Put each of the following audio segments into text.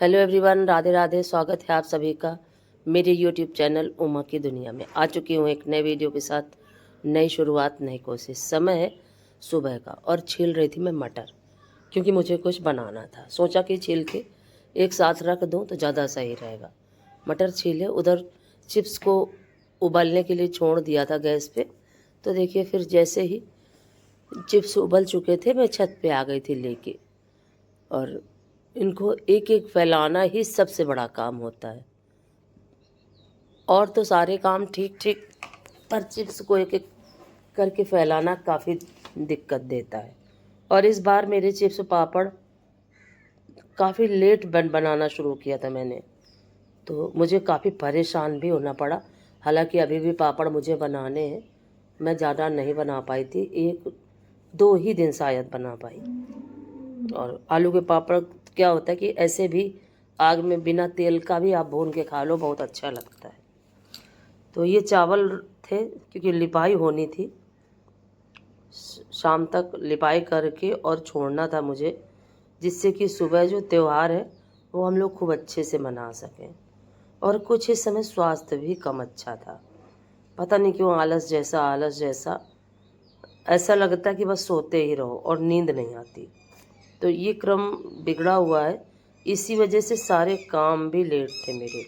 Hello everyone, Radhe Radhe. स्वागत है आप सभी का मेरे यूट्यूब चैनल उमा की दुनिया में। आ चुकी हूँ एक नए वीडियो के साथ। नई शुरुआत, नई कोशिश। समय है सुबह का और छील रही थी मैं मटर, क्योंकि मुझे कुछ बनाना था। सोचा कि छील के एक साथ रख दूँ तो ज़्यादा सही रहेगा। मटर छीले, उधर चिप्स को उबलने के लिए छोड़ दिया था गैस पे। तो देखिए, फिर जैसे ही चिप्स उबल चुके थे, मैं छत पे आ गई थी लेके। और इनको एक एक फैलाना ही सबसे बड़ा काम होता है। और तो सारे काम ठीक ठीक, पर चिप्स को एक एक करके फैलाना काफ़ी दिक्कत देता है। और इस बार मेरे चिप्स पापड़ काफ़ी लेट बनाना शुरू किया था मैंने, तो मुझे काफ़ी परेशान भी होना पड़ा। हालांकि अभी भी पापड़ मुझे बनाने हैं। मैं ज़्यादा नहीं बना पाई थी, एक दो ही दिन शायद बना पाई। और आलू के पापड़ क्या होता है कि ऐसे भी आग में बिना तेल का भी आप भून के खा लो, बहुत अच्छा लगता है। तो ये चावल थे, क्योंकि लिपाई होनी थी, शाम तक लिपाई करके और छोड़ना था मुझे, जिससे कि सुबह जो त्यौहार है वो हम लोग खूब अच्छे से मना सकें। और कुछ इस समय स्वास्थ्य भी कम अच्छा था। पता नहीं क्यों आलस जैसा ऐसा लगता है कि बस सोते ही रहो और नींद नहीं आती। तो ये क्रम बिगड़ा हुआ है, इसी वजह से सारे काम भी लेट थे मेरे।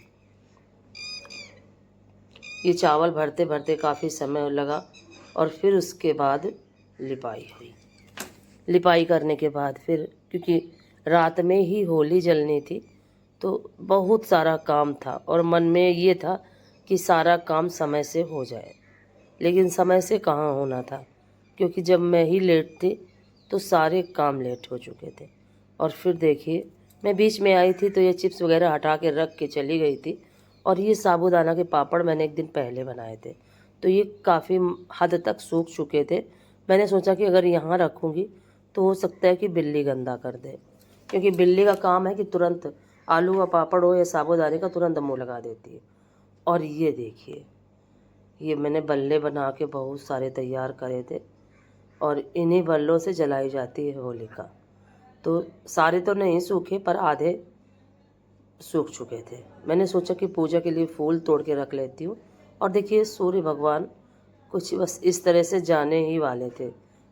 ये चावल भरते भरते काफ़ी समय लगा और फिर उसके बाद लिपाई हुई। लिपाई करने के बाद फिर, क्योंकि रात में ही होली जलनी थी, तो बहुत सारा काम था और मन में ये था कि सारा काम समय से हो जाए। लेकिन समय से कहाँ होना था, क्योंकि जब मैं ही लेट थी तो सारे काम लेट हो चुके थे। और फिर देखिए, मैं बीच में आई थी तो ये चिप्स वगैरह हटा के रख के चली गई थी। और ये साबूदाना के पापड़ मैंने एक दिन पहले बनाए थे, तो ये काफ़ी हद तक सूख चुके थे। मैंने सोचा कि अगर यहाँ रखूँगी तो हो सकता है कि बिल्ली गंदा कर दे, क्योंकि बिल्ली का काम है कि तुरंत आलू का पापड़ हो या साबूदाने का तुरंत मुँह लगा देती है। और ये देखिए, ये मैंने बल्ले बना के बहुत सारे तैयार करे थे और इन्हीं बल्लों से जलाई जाती है होलिका। तो सारे तो नहीं सूखे, पर आधे सूख चुके थे। मैंने सोचा कि पूजा के लिए फूल तोड़ के रख लेती हूँ। और देखिए, सूर्य भगवान कुछ बस इस तरह से जाने ही वाले थे,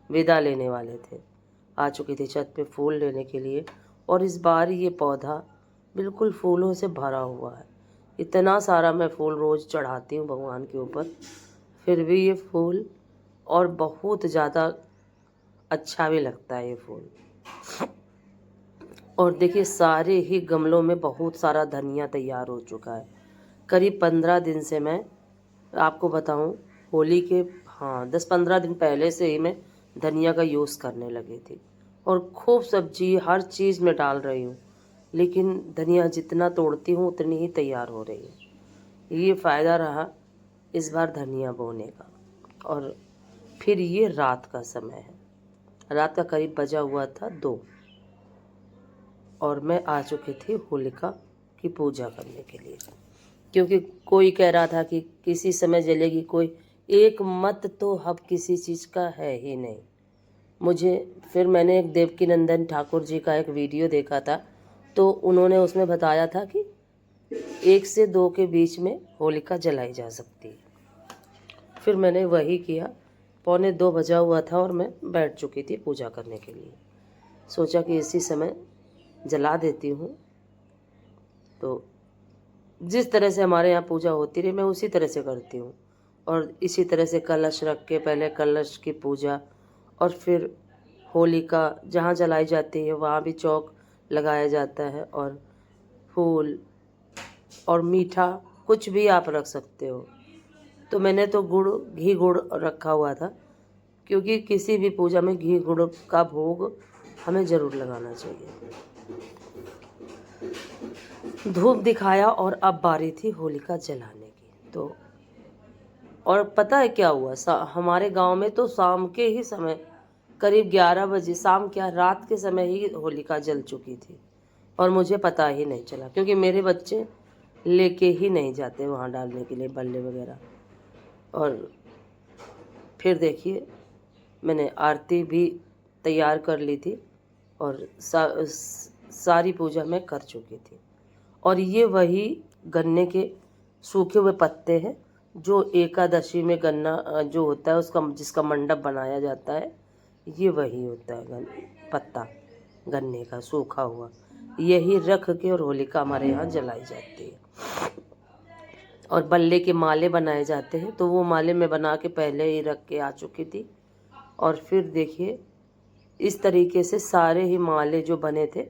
विदा लेने वाले थे। आ चुकी थी छत पे फूल लेने के लिए। और इस बार ये पौधा बिल्कुल फूलों से भरा हुआ है। इतना सारा मैं फूल रोज़ चढ़ाती हूँ भगवान के ऊपर, फिर भी ये फूल और बहुत ज़्यादा अच्छा भी लगता है ये फूल। और देखिए, सारे ही गमलों में बहुत सारा धनिया तैयार हो चुका है। करीब 15 दिन से, मैं आपको बताऊं, होली के 10-15 दिन पहले से ही मैं धनिया का यूज़ करने लगी थी। और खूब सब्जी हर चीज़ में डाल रही हूँ, लेकिन धनिया जितना तोड़ती हूँ उतनी ही तैयार हो रही है। ये फ़ायदा रहा इस बार धनिया बोने का। और फिर ये रात का समय है, रात का करीब बजा हुआ था 2, और मैं आ चुकी थी होलिका की पूजा करने के लिए। क्योंकि कोई कह रहा था कि किसी समय जलेगी, कोई एक मत तो अब किसी चीज़ का है ही नहीं मुझे। फिर मैंने एक देवकीनंदन ठाकुर जी का एक वीडियो देखा था, तो उन्होंने उसमें बताया था कि 1 से 2 के बीच में होलिका जलाई जा सकती है। फिर मैंने वही किया। 1:45 बजा हुआ था और मैं बैठ चुकी थी पूजा करने के लिए। सोचा कि इसी समय जला देती हूँ। तो जिस तरह से हमारे यहाँ पूजा होती रही, मैं उसी तरह से करती हूँ। और इसी तरह से कलश रख के पहले कलश की पूजा, और फिर होलिका जहाँ जलाई जाती है वहाँ भी चौक लगाया जाता है, और फूल और मीठा कुछ भी आप रख सकते हो। तो मैंने तो घी गुड़ रखा हुआ था, क्योंकि किसी भी पूजा में घी गुड़ का भोग हमें ज़रूर लगाना चाहिए। धूप दिखाया और अब बारी थी होलिका जलाने की। तो और पता है क्या हुआ, हमारे गांव में तो शाम के ही समय, करीब 11 बजे, शाम क्या रात के समय ही होलिका जल चुकी थी। और मुझे पता ही नहीं चला, क्योंकि मेरे बच्चे लेके ही नहीं जाते वहाँ डालने के लिए बल्ले वगैरह। और फिर देखिए, मैंने आरती भी तैयार कर ली थी और सारी पूजा मैं कर चुकी थी। और ये वही गन्ने के सूखे हुए पत्ते हैं जो एकादशी में गन्ना जो होता है उसका जिसका मंडप बनाया जाता है, ये वही होता है पत्ता गन्ने का सूखा हुआ। यही रख के और होलिका हमारे यहाँ जलाई जाती है। और बल्ले के माले बनाए जाते हैं, तो वो माले मैं बना के पहले ही रख के आ चुकी थी। और फिर देखिए इस तरीके से सारे ही माले जो बने थे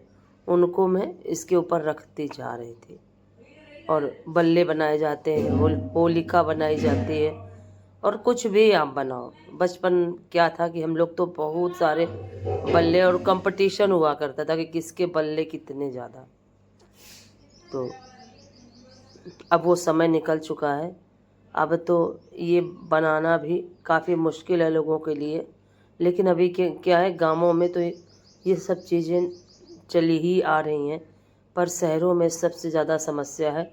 उनको मैं इसके ऊपर रखती जा रही थी। और बल्ले बनाए जाते हैं, होलिका बनाई जाती है, और कुछ भी आप बनाओ। बचपन क्या था कि हम लोग तो बहुत सारे बल्ले, और कंपटीशन हुआ करता था कि किसके बल्ले कितने ज़्यादा। तो अब वो समय निकल चुका है। अब तो ये बनाना भी काफ़ी मुश्किल है लोगों के लिए। लेकिन अभी क्या है, गांवों में तो ये सब चीज़ें चली ही आ रही हैं, पर शहरों में सबसे ज़्यादा समस्या है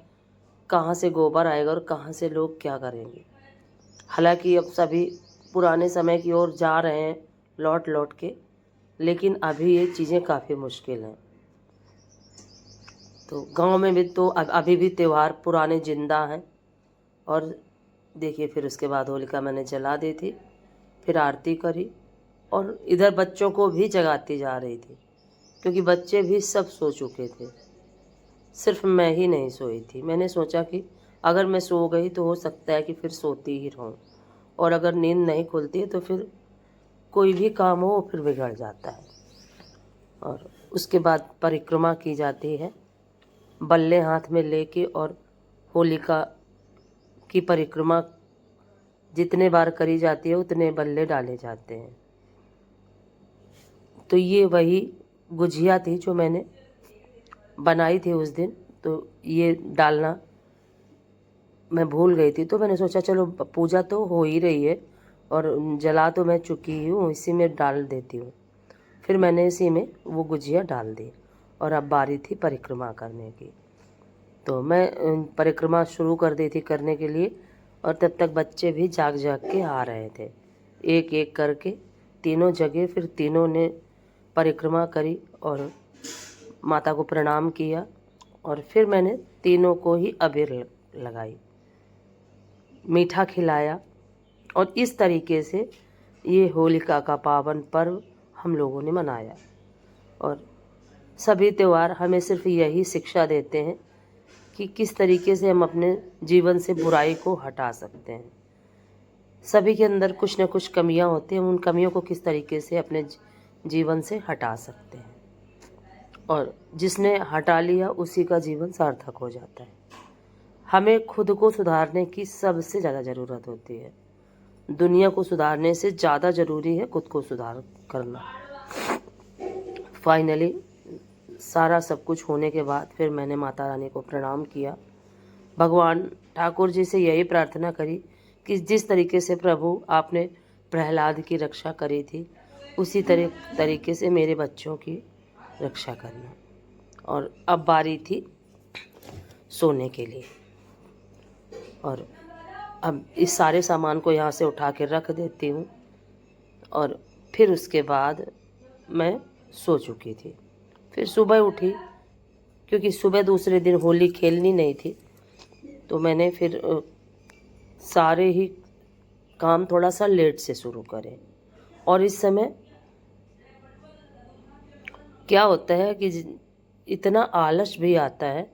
कहाँ से गोबर आएगा और कहाँ से लोग क्या करेंगे। हालांकि अब सभी पुराने समय की ओर जा रहे हैं लौट लौट के, लेकिन अभी ये चीज़ें काफ़ी मुश्किल हैं। तो गांव में भी तो अभी भी त्यौहार पुराने जिंदा हैं। और देखिए फिर उसके बाद होलिका मैंने जला दी थी, फिर आरती करी, और इधर बच्चों को भी जगाती जा रही थी क्योंकि बच्चे भी सब सो चुके थे, सिर्फ मैं ही नहीं सोई थी। मैंने सोचा कि अगर मैं सो गई तो हो सकता है कि फिर सोती ही रहूं, और अगर नींद नहीं खुलती है तो फिर कोई भी काम हो वो फिर बिगड़ जाता है। और उसके बाद परिक्रमा की जाती है बल्ले हाथ में लेके, और होलिका की परिक्रमा जितने बार करी जाती है उतने बल्ले डाले जाते हैं। तो ये वही गुजिया थी जो मैंने बनाई थी उस दिन। तो ये डालना मैं भूल गई थी, तो मैंने सोचा चलो पूजा तो हो ही रही है और जला तो मैं चुकी हूँ, इसी में डाल देती हूँ। फिर मैंने इसी में वो गुजिया डाल दी, और अब बारी थी परिक्रमा करने की। तो मैं परिक्रमा शुरू कर दी थी करने के लिए, और तब तक बच्चे भी जाग जाग के आ रहे थे, एक एक करके तीनों जगह। फिर तीनों ने परिक्रमा करी और माता को प्रणाम किया, और फिर मैंने तीनों को ही अबीर लगाई, मीठा खिलाया। और इस तरीके से ये होलिका का पावन पर्व हम लोगों ने मनाया। और सभी त्यौहार हमें सिर्फ यही शिक्षा देते हैं कि किस तरीके से हम अपने जीवन से बुराई को हटा सकते हैं। सभी के अंदर कुछ न कुछ कमियां होती हैं, उन कमियों को किस तरीके से अपने जीवन से हटा सकते हैं, और जिसने हटा लिया उसी का जीवन सार्थक हो जाता है। हमें खुद को सुधारने की सबसे ज़्यादा ज़रूरत होती है। दुनिया को सुधारने से ज़्यादा ज़रूरी है खुद को सुधार करना। फाइनली सारा सब कुछ होने के बाद फिर मैंने माता रानी को प्रणाम किया, भगवान ठाकुर जी से यही प्रार्थना करी कि जिस तरीके से प्रभु आपने प्रहलाद की रक्षा करी थी उसी तरीके से मेरे बच्चों की रक्षा करना। और अब बारी थी सोने के लिए, और अब इस सारे सामान को यहाँ से उठा के रख देती हूँ। और फिर उसके बाद मैं सो चुकी थी। फिर सुबह उठी, क्योंकि सुबह दूसरे दिन होली खेलनी नहीं थी, तो मैंने फिर सारे ही काम थोड़ा सा लेट से शुरू करे। और इस समय क्या होता है कि इतना आलस भी आता है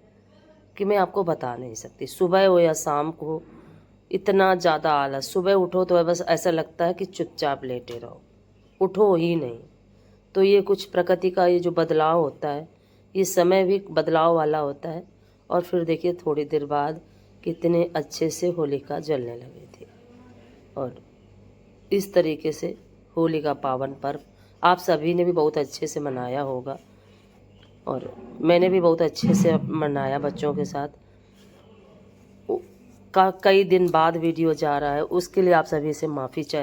कि मैं आपको बता नहीं सकती। सुबह हो या शाम को इतना ज़्यादा आलस, सुबह उठो तो बस ऐसा लगता है कि चुपचाप लेटे रहो, उठो ही नहीं। तो ये कुछ प्रकृति का ये जो बदलाव होता है, ये समय भी बदलाव वाला होता है। और फिर देखिए थोड़ी देर बाद कितने अच्छे से होलिका जलने लगी थी। और इस तरीके से होली का पावन पर्व आप सभी ने भी बहुत अच्छे से मनाया होगा, और मैंने भी बहुत अच्छे से मनाया बच्चों के साथ। कई दिन बाद वीडियो जा रहा है, उसके लिए आप सभी से माफ़ी चाहती हूँ।